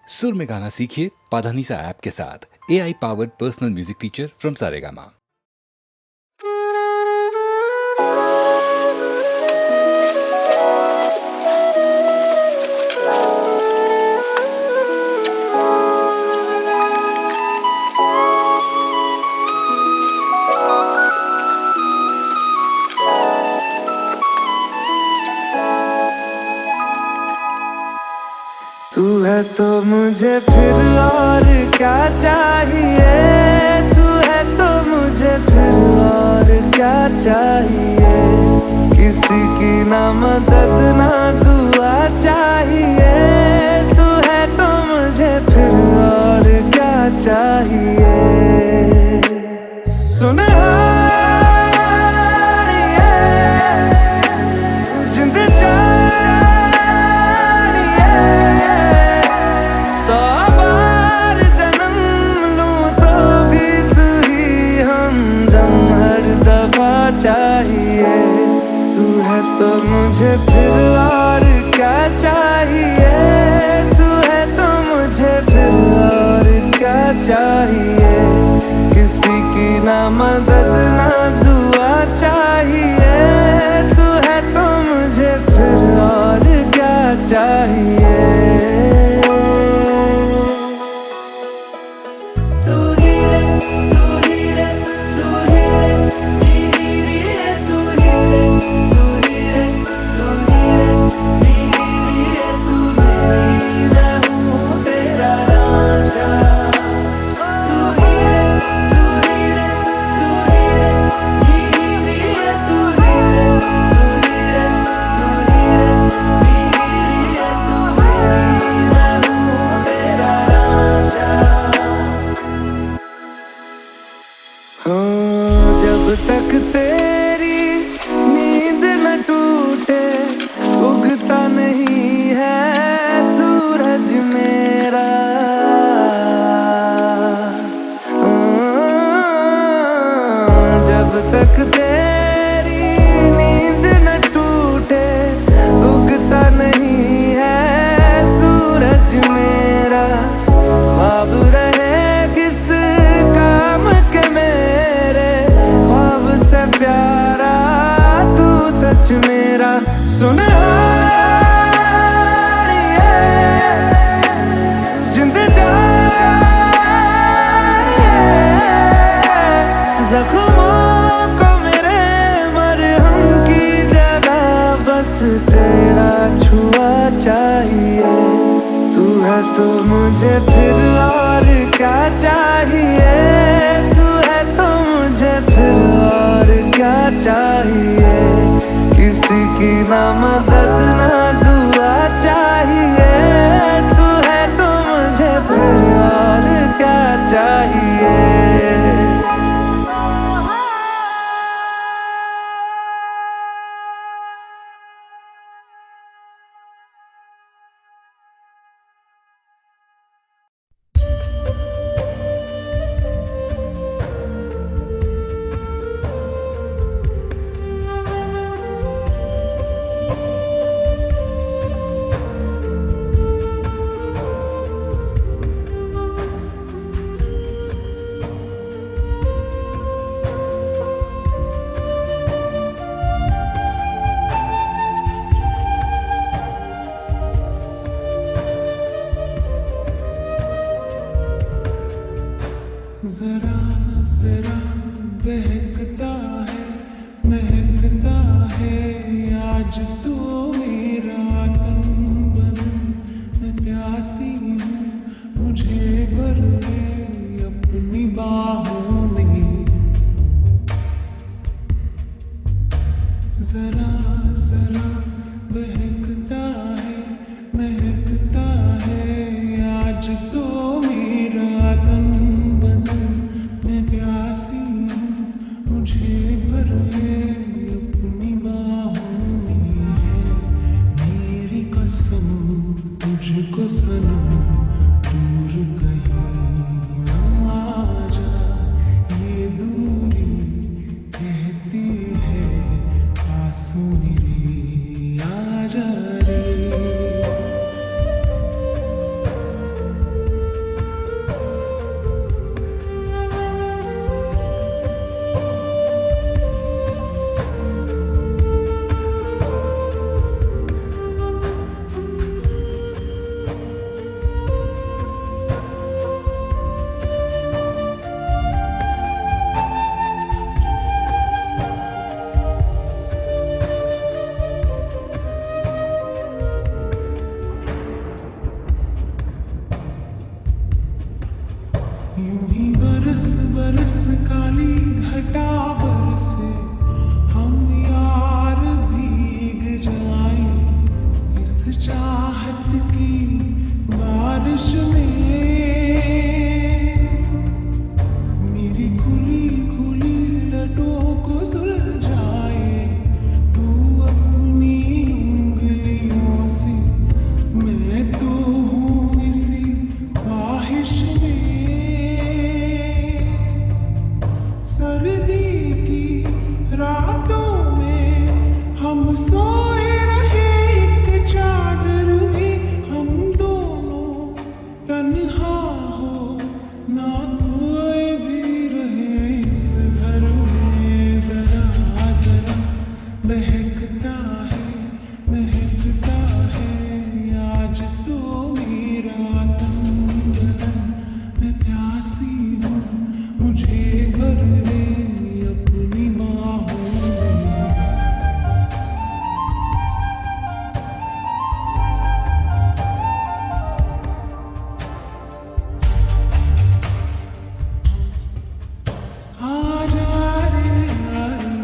सुर में गाना सीखिए पाधानीसा ऐप के साथ। AI powered personal music teacher from Saregama. तू है तो मुझे फिर और क्या चाहिए, तू है तो मुझे फिर और क्या चाहिए। किसी की ना मदद ना दुआ चाहिए, तू है तो मुझे फिर और क्या चाहिए। सुन चाहिए, तू है तो मुझे फिर और क्या चाहिए, तू है तो मुझे फिर और क्या चाहिए। किसी की ना मदद ना दुआ चाहिए, तू है तो मुझे फिर और क्या चाहिए। जब तक तेरी नींद न टूटे, उगता नहीं है सूरज मेरा। जब तक तेरी नींद न टूटे, उगता नहीं है सूरज मेरा। ख्वाब रहे किस काम के मेरे, ख्वाब से प्यारा तू सच मेरा। सुन जिंद जख्मों को मेरे मरहम की जगह बस तेरा छुआ चाहिए। तू है तो मुझे फिर और क्या चाहिए, तू है तो मुझे फिर और क्या चाहिए। किसी की ना मदद ना दुआ चाहिए, तू है तो मुझे फिर और क्या चाहिए। जरा जरा बहकता है महकता है आज तो मेरा तन बदन। मैं प्यासी हूँ मुझे भर ले अपनी बाहों में। जरा जरा बहकता है महकता है आज तो मेरा तन बदन। मैं प्यासी हूँ मुझे भर ले अपनी बाहों में। है मेरी कसम तुझको सनम, दूर कहीं ना जा। ये दूरी कहती है पास मेरे आ जा रे। यूं ही बरस बरस काली घटा बरसे, हम यार भीग जाए इस चाहत की बारिश में। मेरी खुली खुली लटों को सुलझाए तू अपनी उंगलियों से, मैं तो हूँ इसी ख्वाहिश में। सर्दी की रातों में हम सोए रहे एक चादर में, हम दोनों तन्हा हो ना कोई भी रहे इस घर में। जरा जरा महकता है आज तो मेरा तन बदन। मैं प्यासी हूँ, मुझे भर ले अपनी बाहों में। आजा रे यारी,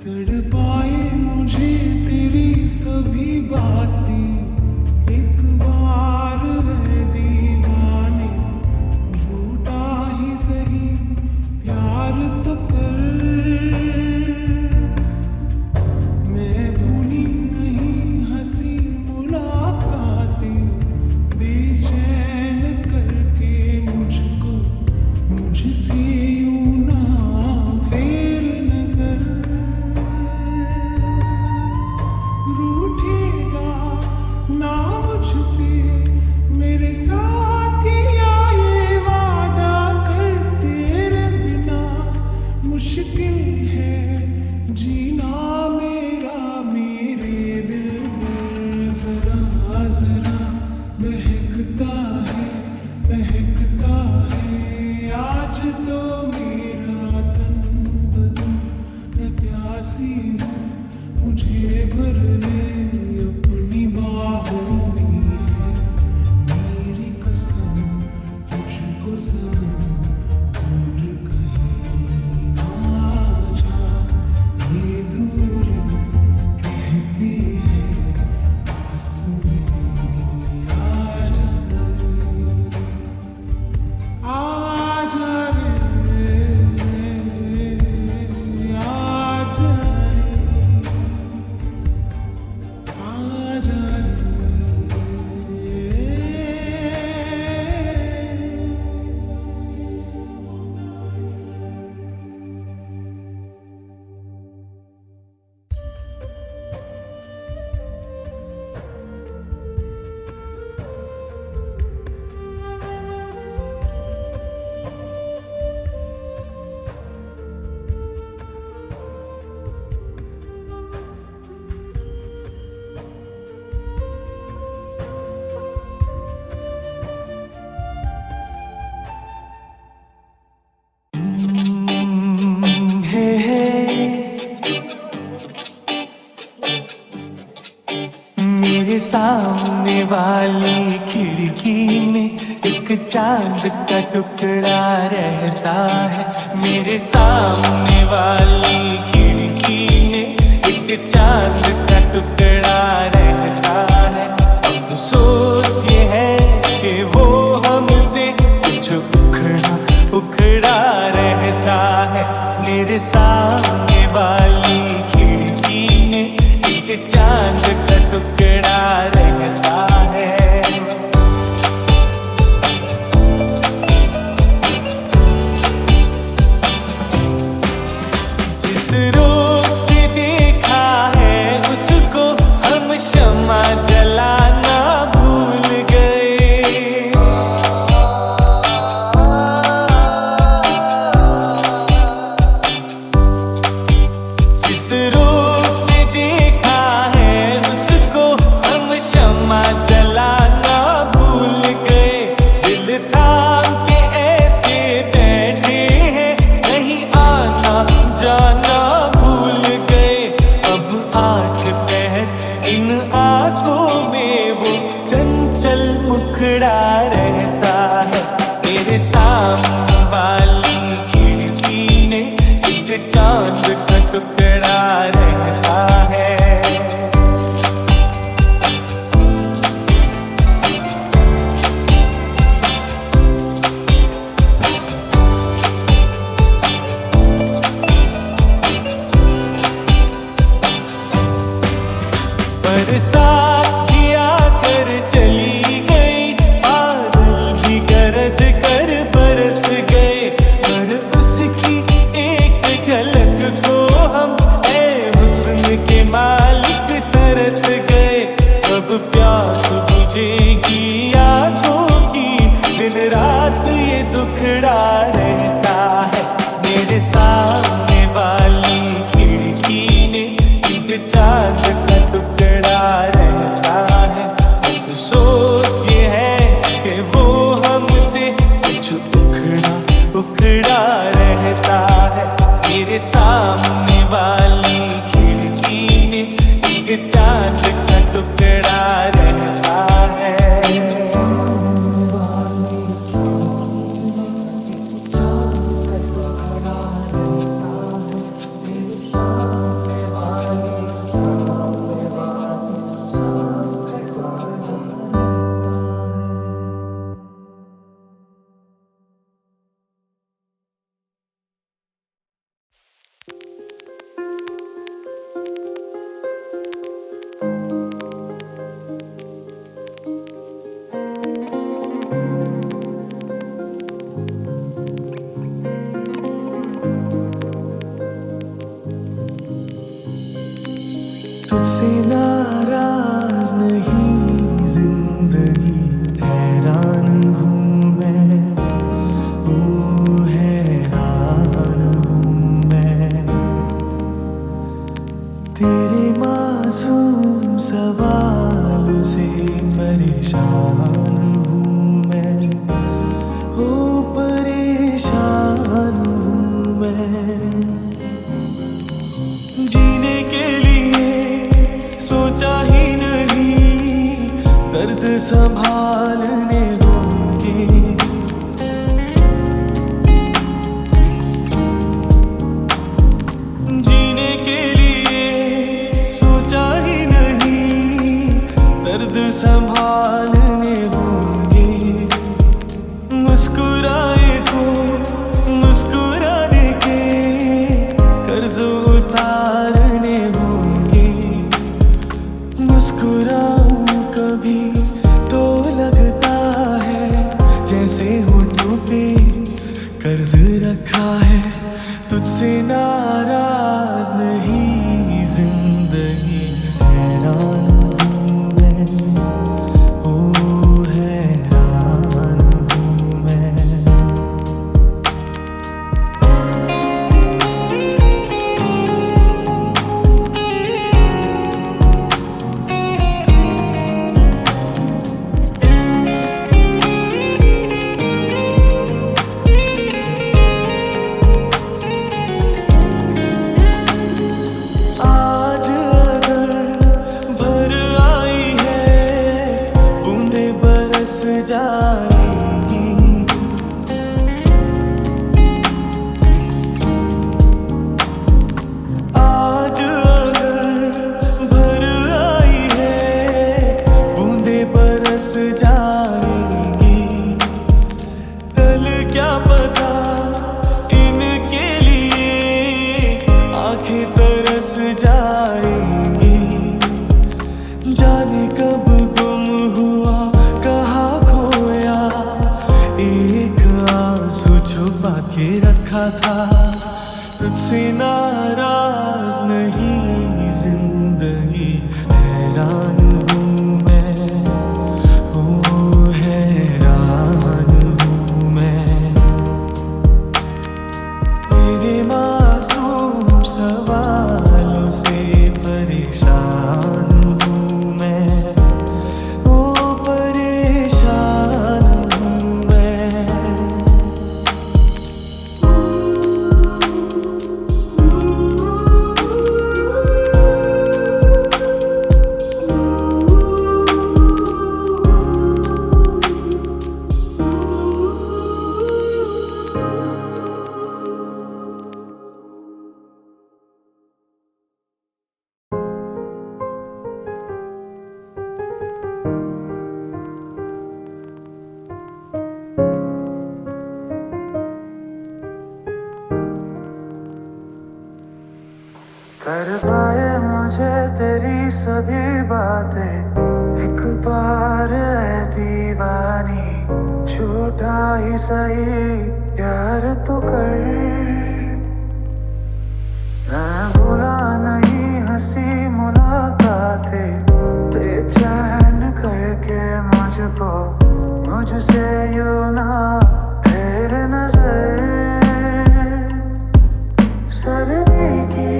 तड़पाए मुझे तेरी सभी बातें, एक बार है दीवाने, झूठा ही सही प्यार तो कर। मैं भूली नहीं हंसी मुलाकातें, बेचैन करके मुझको मुझसे यूं ना फेर नजर। रूठेगा ना मुझसे मेरे साथिया, ये वादा कर तेरे बिना मुश्किल है जीना मेरा मेरे दिल पर। जरा जरा महकता है आज तो मेरा तन बदन। मैं प्यासी हूँ, मुझे भर ले अपनी बाहों में है मेरी कसम। मुझको सब दूर कहीं ना जा, ये दूर कहती है पास में आजा मेरे सामने वाली खिड़की में एक चांद का टुकड़ा रहता है। मेरे सामने वाली खिड़की में एक चांद का टुकड़ा रहता है। अफसोस ये है कि वो हमसे कुछ उखड़ा रहता है। मेरे सामने वाली खिड़की एक चांद का टुकड़ा रहता है। जिस रोज से देखा है उसको हम शम्मा जलाना भूल गए। जिस रोज से देखा है उसको हम शम्मा जलाना भूल गए। दिल थाम के ऐसे बैठे हैं नहीं आना जाना भूल गए। अब आंख पहर इन आंखों में वो चंचल मुखड़ा रहता है। मेरे सामने वाली खिड़की में एक चांद का टुकड़ा रहता है। बरसात भी आकर चली गई, बादल भी गरज कर बरस गए। पर उसकी एक झलक को हम ऐ हुस्न के मालिक तरस गए। अब प्यास बुझेगी आंखों की, दिन रात ये दुखड़ा रहता है। मेरे सामने वाली खिड़की में एक चांद का टुकड़ा रहता है। अफसोस ये है कि वो हमसे कुछ उखड़ा रहता है। मेरे सामने वाली खिड़की में एक चांद का टुकड़ा रहता है। तुझसे नाराज नहीं जिंदगी, हैरान हूँ मैं, ओ हैरान हूँ मैं। तेरे मासूम सवालों से परेशान हूँ मैं, ओ परेशान हूँ मैं। जीने के लिए सोचा ही नहीं, दर्द संभालने होंगे। जीने के लिए सोचा ही नहीं, दर्द संभालने होंगे। मुस्कुराए तो मुस्कुराने के कर्ज उतारने होंगे। मुस्कुराऊं कभी तो लगता है जैसे होठों पे कर्ज रखा है। तुझसे नाराज नहीं जिंदगी, हैरान हूँ मैं, ओ हैरान हूँ मैं। कर पाए मुझे तेरी सभी बातें एक बार है दीवानी, छोटा ही सही प्यार तो कर। मैं भूला नहीं हंसी मुलाकातें, बेचैन करके मुझको मुझसे यूं ना फेर नजर। सर्दी की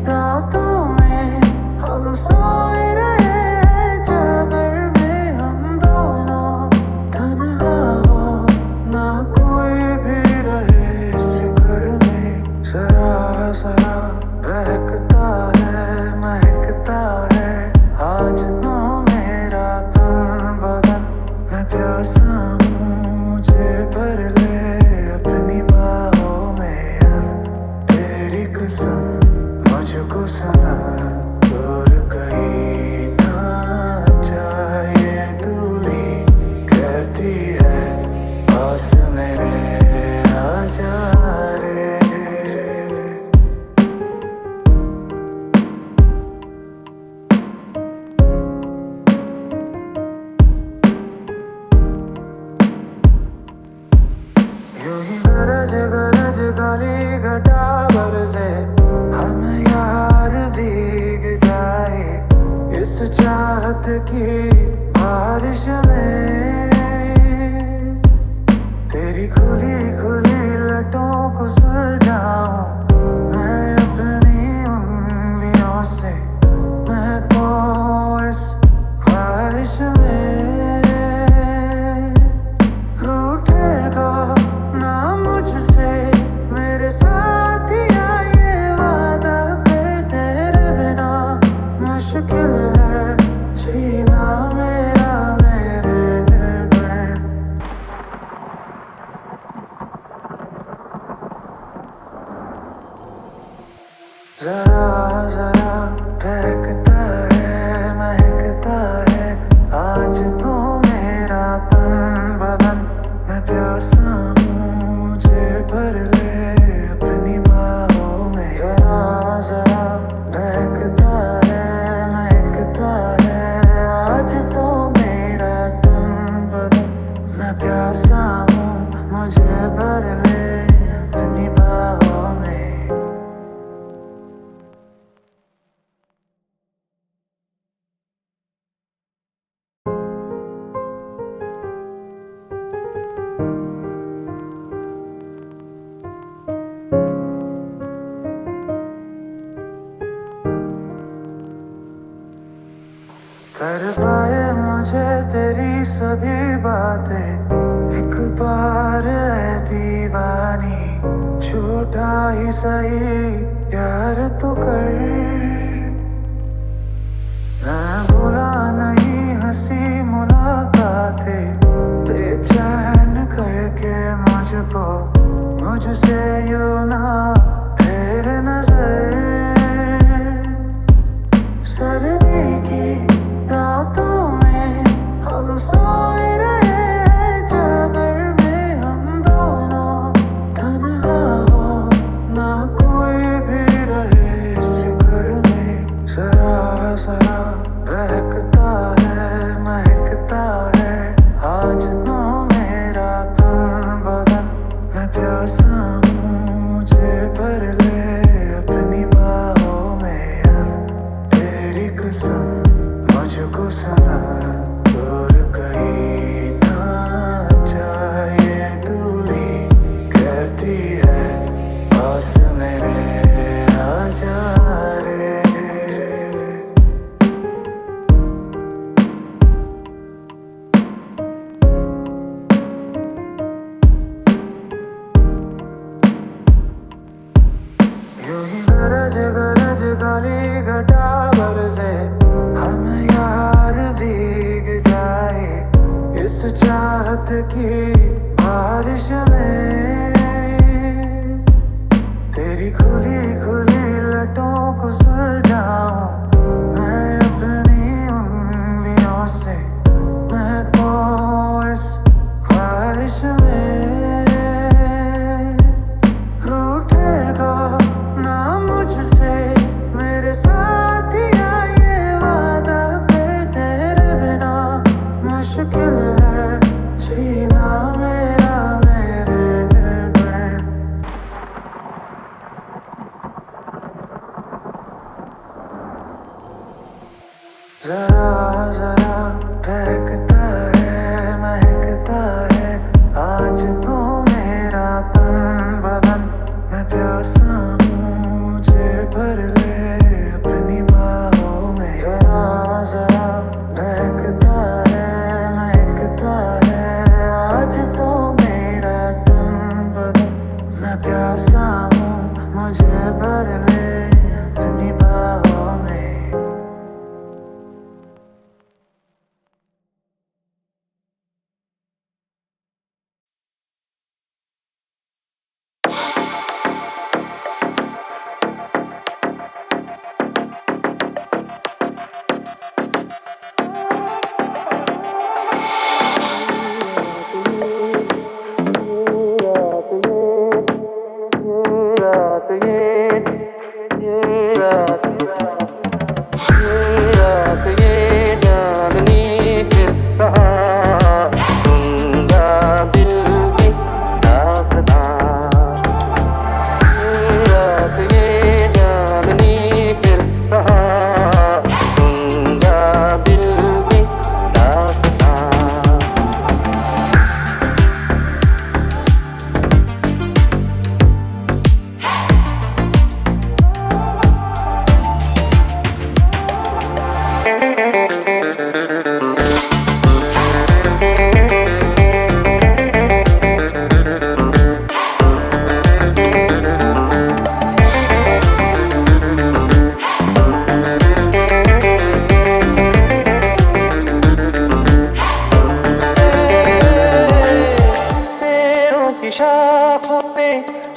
रातों में हम सोए रहे जागर में, हम दोनों तन्हा हो ना कोई भी रहे इस घर में। जरा जरा बहकता है महकता है आज तो मेरा तन बदन। मैं प्यासा हूँ मुझे भर ले अपनी बाहों में अब तेरी कसम। मुझको सनम दूर कहीं ना चाहिए दूरी, कहती है पास मेरे आ जा रे। यूं ही गरज गरज गाली घटा बरसे, हम यार भीग जाए इस चाहत की बारिश में। तेरी खुली खुली लटों को सुलझाऊं मैं अपनी उंगलियों से, मैं तो इस ख्वाहिश में। रूठेगा ना मुझसे मेरे साथिया, ये वादा कर तेरे बिना मुश्किल है जीना मेरा मेरे दिल पर। जरा जरा बहकता है महकता है आज तो मेरा तन बदन। मैं प्यासा हूँ मुझे भर ले अपनी बाहों में। जरा जरा बहकता है महकता है आज तो मेरा तन बदन। मैं प्यासा हूँ मुझे भर ले अपनी बाहों में। कर पाए मुझे तेरी सभी बातें एक बार है दीवानी, छोटा ही सही प्यार तो कर। मैं भूला नहीं हंसी मुलाकातें, बेचैन करके मुझको मुझसे यूं ना फेर नजर। सर्दी की रातों में हम सोए रहे जागर में, हम दोनों तन्हा हो ना कोई भी रहे इस घर में। जरा जरा बहकता है महकता है आज तो मेरा तन बदन। मैं प्यासा हूँ मुझे भर ले अपनी बाहों में अब तेरी कसम। मुझको सनम दूर कहीं ना चाहिए दूरी, कहती है पास मेरे आ जा रे। यूं ही गरज गरज गाली घटा बरसे, हम यार भीग जाए इस चाहत की बारिश में। तेरी खुली खुली लटों को सुलझाऊं मैं अपनी उंगलियों से, मैं तो इस ख्वाहिश में। रूठेगा ना मुझसे जरा जरा महकता है आज तो मेरा तन बदन मैं प्यासा हूँ मुझे भर ले अपनी बाहों में जरा जरा महकता है आज तो मेरा तन बदन मैं प्यासा हूँ मुझे भर ले अपनी बाहों में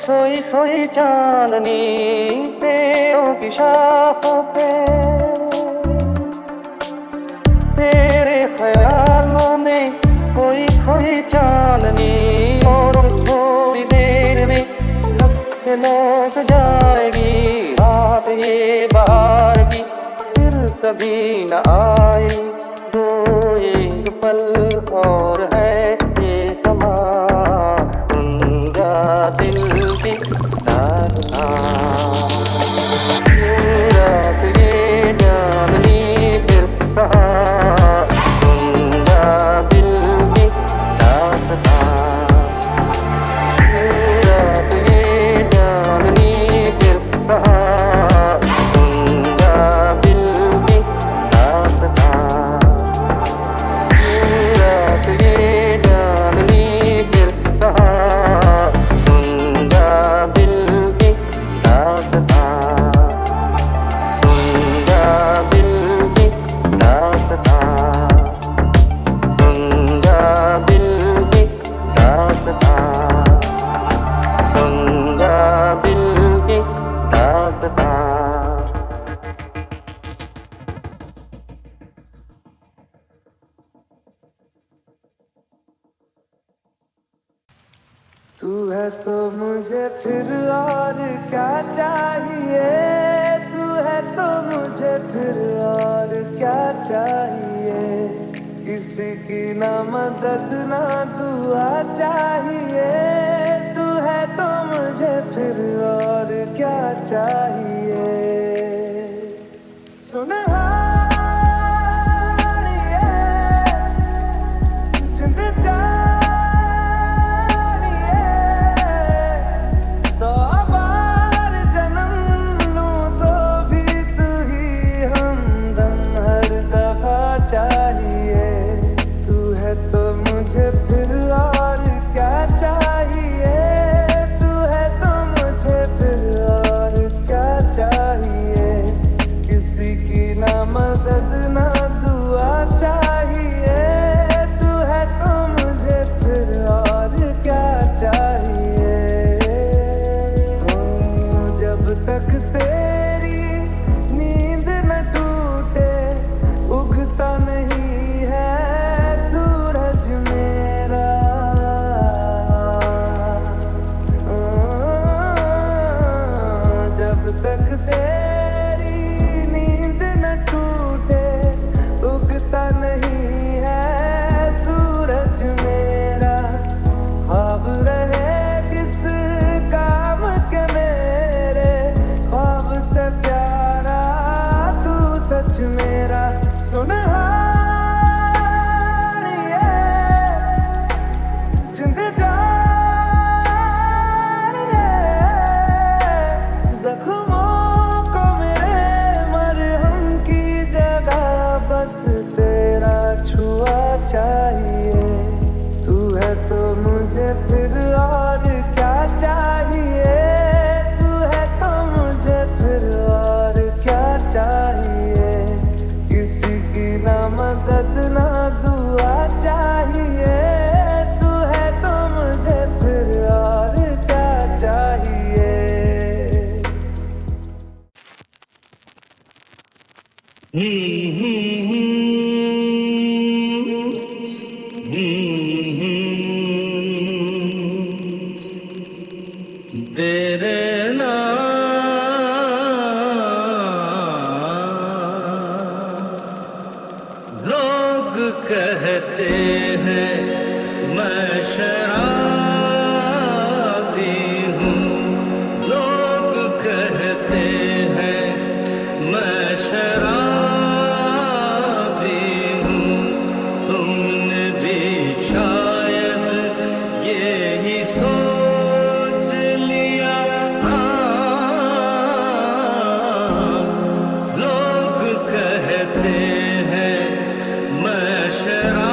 सोई सोई चांदनी पेड़ों की शाखों पे तेरे ख्यालों में खोई खोई चांदनी और थोड़ी देर में लौट जाएगी रात ये बाहर की फिर कभी न आए दो एक पल और है ये समा दिल की दास्तां रात ये चांदनी फिर कहाँ दूंगा दिल की दास्तां रात ये चांदनी फिर कहाँ दूंगा दिल की दास्तां रात ये चांदनी फिर कहाँ दिल की दास्तां दूंगा दिल की दास्तां दूंगा दिल की दास्तां दूंगा दिल की दास्तां तू है तो मुझे फिर और क्या चाहिए तू है तो मुझे फिर और क्या चाहिए किसी की ना मदद ना दुआ चाहिए तू है तो मुझे फिर और क्या चाहिए सुना सुनहानिए जिंद जानिए जख्मों को मेरे मरहम की जगह बस तेरा छुआ चाहिए। तू है तो मुझे फिर और क्या चाहिए, तू है तो मुझे फिर और क्या चाहिए। किसी की ना मदद ना दुआ चाहिए, तू है तो मुझे फिर और क्या चाहिए। तेरे लोग कहते हैं मैं शराबी हूँ, लोग कहते हैं मैं शराबी हूँ। तुमने भी शायद यही सोच लिया। लोग कहते हैं मैं शराबी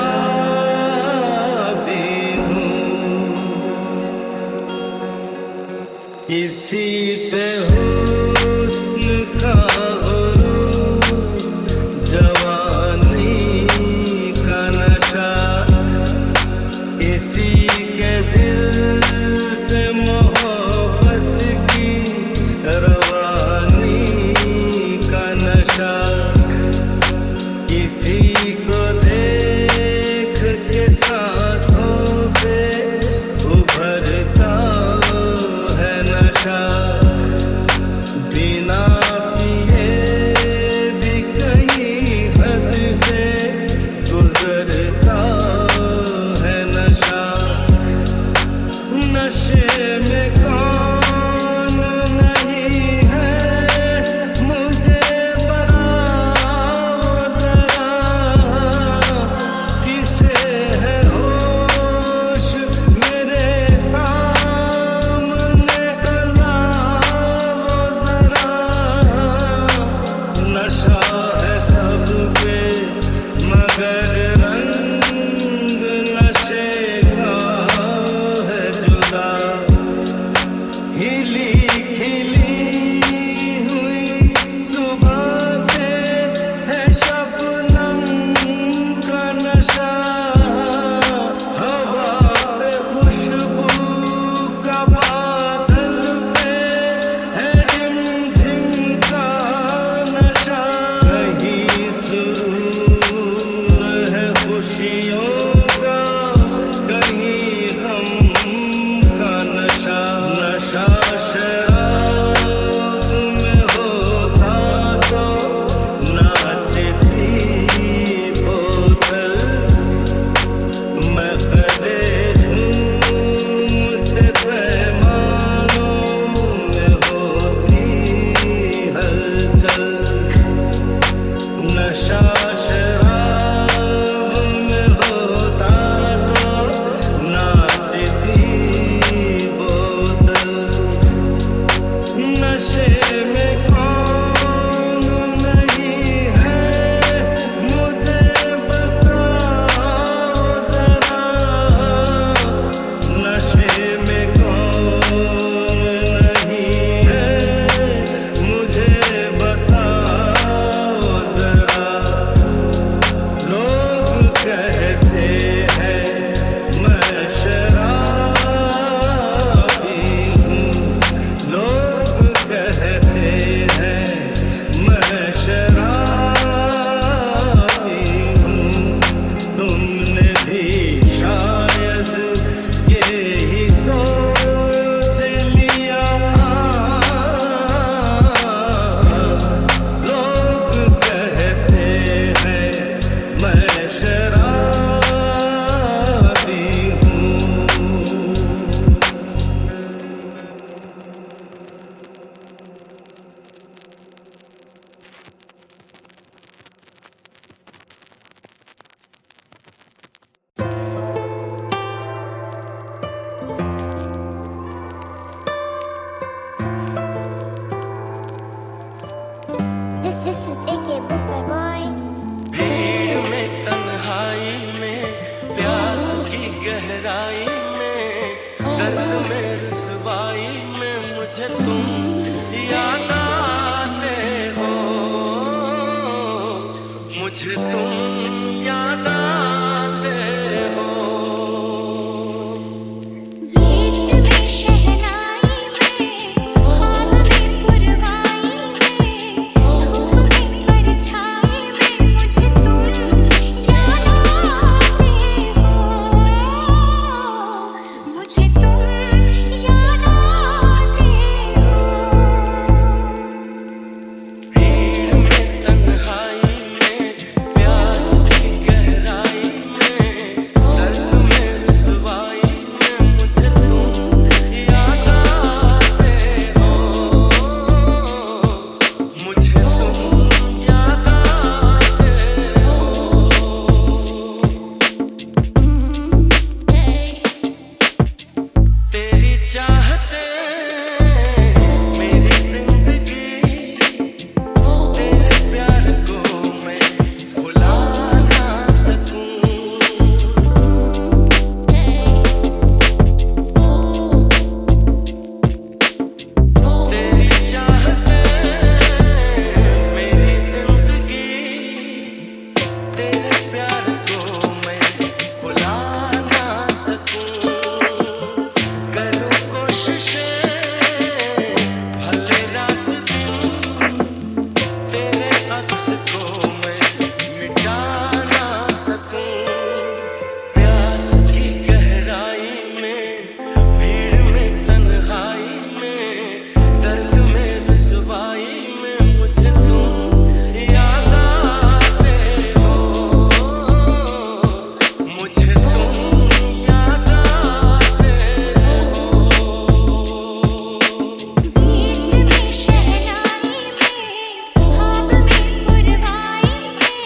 मुझे तुम याद आते हो। गीत में शहनाई में ख्वाब में पुरवाई में धूप में परछाई में मुझे तुम याद आते हो। मुझे तुम याद आते हो। तन्हाई में प्यास की गहराई में दर्द में रुसवाई में मुझे तुम याद आते हो। मुझे तुम याद आते हो। तेरी चाहते मेरी जिंदगी, तेरे प्यार को मैं भुला ना सकूं। तेरी चाहते मेरी जिंदगी, तेरे प्यार को मैं भुला ना सकूं। करूं कोशिशें भले रात दिन, तेरे अक्स को मैं मिटा ना सकूं। प्यास की गहराई में भीड़ में तन्हाई में दर्द में रुसवाई में मुझे तुम याद आते हो। मुझे तुम याद आते हो। गीत में शहनाई में ख्वाब में पुरवाई में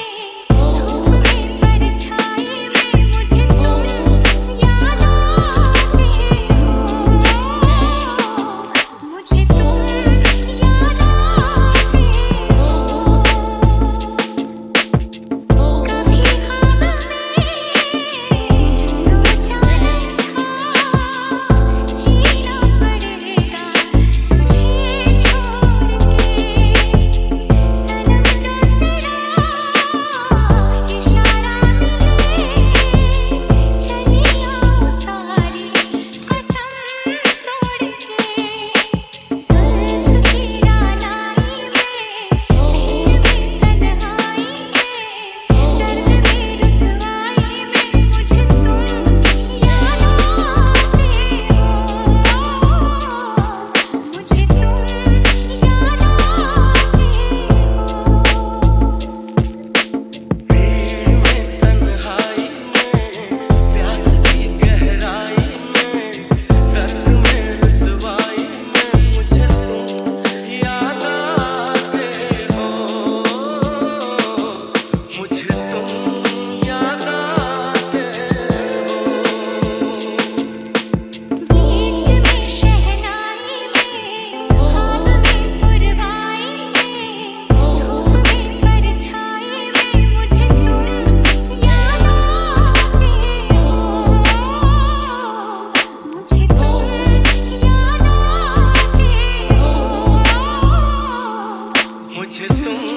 धूप में परछाई में मुझे तुम याद आते हो। मुझे तुम याद आते हो। कभी ख्वाब में सोचा नहीं था जीना पड़ेगा तुझे छोड़ के। सनम जो तेरा इशारा मिले चली आऊं सारी कसम तोड़ के। सर्फ की रानाई में भीड़ में तन्हाई में दर्द में रुसवाई में मुझे तुम याद आते हो। मुझे तुम याद आते हो। भीड़ में तन्हाई में प्यास की गहराई में दर्द में रुसवाई में मुझे तुम याद आते हो। मुझे तुम याद आते हो। गीत में शहनाई में ख्वाब में पुरवाई में धूप में परछाई में मुझे तुम याद आते हो। मुझे तुम याद आते हो। मुझे तुम